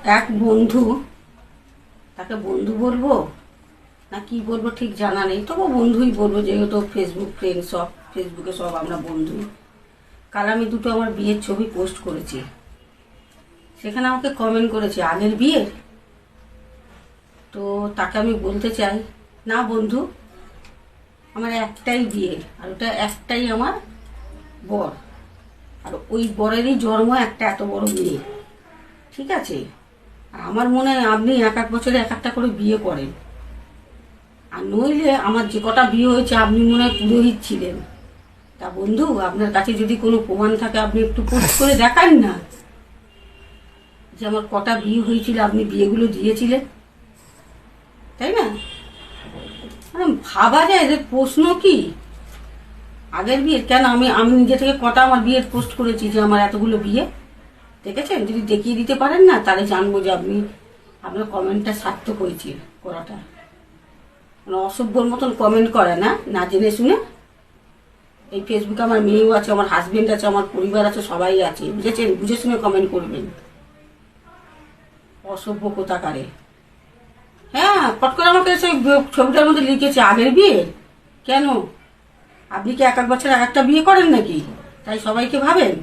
এক বন্ধু, তাকে বন্ধু বলবো না কি বলবো ঠিক জানা নেই, তবু বন্ধুই বলবো, যেহেতু ফেসবুক ফ্রেন্ড, সব ফেসবুকে সব আমরা বন্ধু। কাল আমি দুটো আমার বিয়ের ছবি পোস্ট করেছি, সেখানে আমাকে কমেন্ট করেছে আগের বিয়ের। তো তাকে আমি বলতে চাই, না বন্ধু, আমার একটাই বিয়ে, আর ওটা একটাই আমার বর, আর ওই বরেরই জন্ম একটা এত বড় মেয়ে, ঠিক আছে? আর আমার মনে হয় আপনি এক এক বছরে এক একটা করে বিয়ে করেন, আর নইলে আমার যে কটা বিয়ে হয়েছে আপনি মনে হয় পুরোহিত ছিলেন। তা বন্ধু, আপনার কাছে যদি কোনো প্রমাণ থাকে আপনি একটু পোস্ট করে দেখান না, যে আমার কটা বিয়ে হয়েছিল, আপনি বিয়েগুলো দিয়েছিলেন, তাই না? মানে ভাবা যায় যে প্রশ্ন কি আগের বিয়ের, কেন আমি আমি নিজে থেকে কটা আমার বিয়ের পোস্ট করেছি যে আমার এতগুলো বিয়ে, দেখেছেন? যদি দেখিয়ে দিতে পারেন না, তাহলে জানবো যে আপনি আপনার কমেন্টটা সার্থক হয়েছে করাটা। মানে অসভ্যর মতন কমেন্ট করে না, না জেনে শুনে। এই ফেসবুকে আমার মেয়েও আছে, আমার হাজবেন্ড আছে, আমার পরিবার আছে, সবাই আছে, বুঝেছেন? বুঝে শুনে কমেন্ট করবেন। অসভ্য কোথাকারে। হ্যাঁ, পট করে আমাকে সেই ছবিটার মধ্যে লিখেছে আগের বিয়ে। কেন? আপনি কি এক এক বছর এক একটা বিয়ে করেন নাকি? তাই সবাইকে ভাবেন?